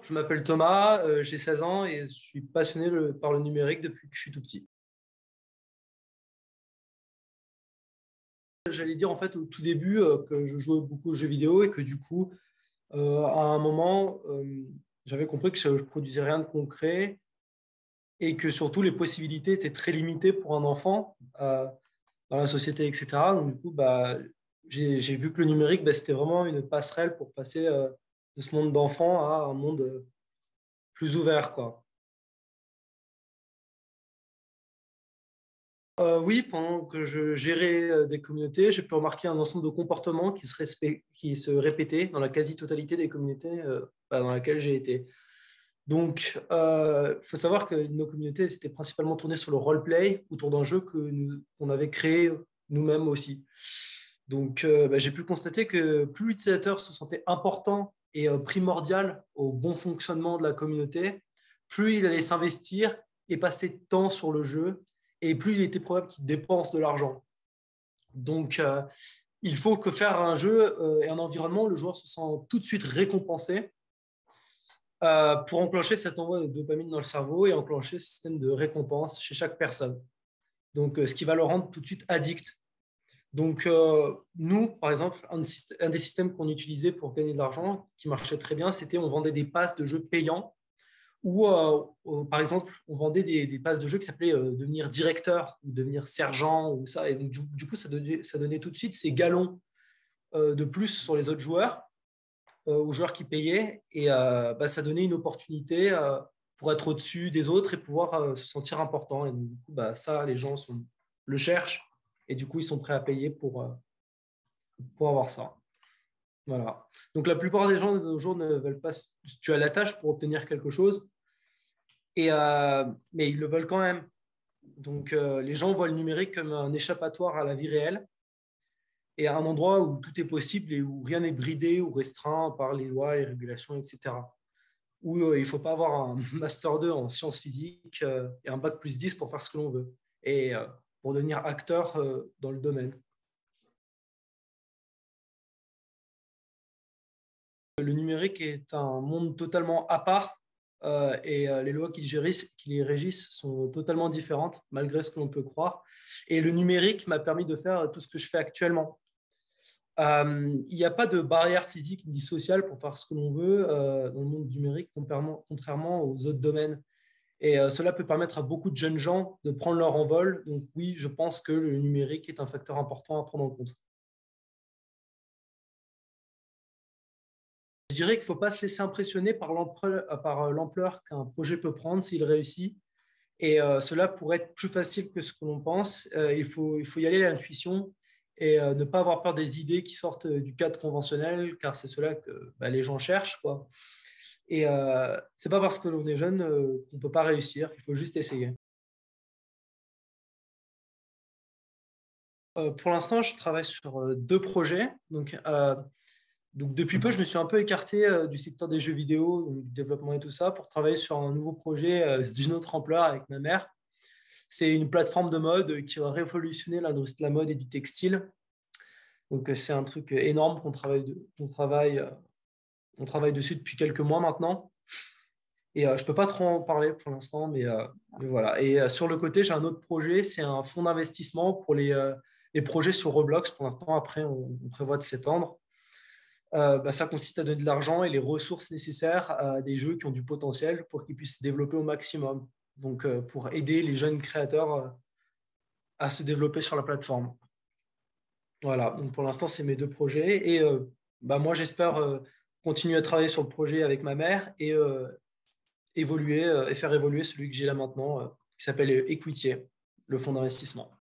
Je m'appelle Thomas, j'ai 16 ans et je suis passionné par le numérique depuis que je suis tout petit. J'allais dire en fait au tout début que je jouais beaucoup aux jeux vidéo et que du coup, à un moment, j'avais compris que je ne produisais rien de concret et que surtout les possibilités étaient très limitées pour un enfant dans la société, etc. Donc du coup, j'ai vu que le numérique, c'était vraiment une passerelle pour passer de ce monde d'enfant à un monde plus ouvert, quoi. Oui, pendant que je gérais des communautés, j'ai pu remarquer un ensemble de comportements qui se répétaient dans la quasi-totalité des communautés dans lesquelles j'ai été. Donc, il faut savoir que nos communautés étaient principalement tournées sur le roleplay autour d'un jeu qu'on avait créé nous-mêmes aussi. Donc, j'ai pu constater que plus l'utilisateur se sentait important et primordial au bon fonctionnement de la communauté, plus il allait s'investir et passer de temps sur le jeu, et plus il était probable qu'il dépense de l'argent. Donc, il faut que faire un jeu et un environnement, le joueur se sent tout de suite récompensé pour enclencher cet envoi de dopamine dans le cerveau et enclencher ce système de récompense chez chaque personne. Donc, ce qui va le rendre tout de suite addict. Donc, nous, par exemple, un des systèmes qu'on utilisait pour gagner de l'argent, qui marchait très bien, c'était on vendait des passes de jeux payants ou, par exemple, on vendait des passes de jeux qui s'appelaient devenir directeur ou devenir sergent ou ça. Et donc, du coup, ça donnait tout de suite ces galons de plus sur les autres joueurs, aux joueurs qui payaient. Et ça donnait une opportunité pour être au-dessus des autres et pouvoir se sentir important. Et donc, du coup, ça, les gens le cherchent et du coup, ils sont prêts à payer pour avoir ça. Voilà. Donc, la plupart des gens de nos jours ne veulent pas se tuer à la tâche pour obtenir quelque chose, mais ils le veulent quand même. Donc, les gens voient le numérique comme un échappatoire à la vie réelle et à un endroit où tout est possible et où rien n'est bridé ou restreint par les lois, les régulations, etc. Où il ne faut pas avoir un Master 2 en sciences physiques et un bac plus 10 pour faire ce que l'on veut et pour devenir acteur dans le domaine. Le numérique est un monde totalement à part et les lois qui les régissent sont totalement différentes, malgré ce que l'on peut croire. Et le numérique m'a permis de faire tout ce que je fais actuellement. Il n'y a pas de barrière physique ni sociale pour faire ce que l'on veut dans le monde numérique, contrairement aux autres domaines. Et cela peut permettre à beaucoup de jeunes gens de prendre leur envol. Donc oui, je pense que le numérique est un facteur important à prendre en compte. Je dirais qu'il ne faut pas se laisser impressionner par l'ampleur qu'un projet peut prendre s'il réussit. Et cela pourrait être plus facile que ce que l'on pense. Il faut y aller à l'intuition et ne pas avoir peur des idées qui sortent du cadre conventionnel, car c'est cela que les gens cherchent, quoi. Et ce n'est pas parce que l'on est jeune qu'on ne peut pas réussir, il faut juste essayer. Pour l'instant, je travaille sur deux projets. Donc, depuis peu, je me suis un peu écarté du secteur des jeux vidéo, donc du développement et tout ça, pour travailler sur un nouveau projet d'une autre ampleur avec ma mère. C'est une plateforme de mode qui va révolutionner l'industrie de la mode et du textile. Donc, c'est un truc énorme on travaille dessus depuis quelques mois maintenant. Et je ne peux pas trop en parler pour l'instant, mais voilà. Et sur le côté, j'ai un autre projet, c'est un fonds d'investissement pour les projets sur Roblox. Pour l'instant, après, on prévoit de s'étendre. Ça consiste à donner de l'argent et les ressources nécessaires à des jeux qui ont du potentiel pour qu'ils puissent se développer au maximum. Donc, pour aider les jeunes créateurs à se développer sur la plateforme. Voilà, donc pour l'instant, c'est mes deux projets. Et moi, j'espère continuer à travailler sur le projet avec ma mère et évoluer et faire évoluer celui que j'ai là maintenant, qui s'appelle Equitier, le fonds d'investissement.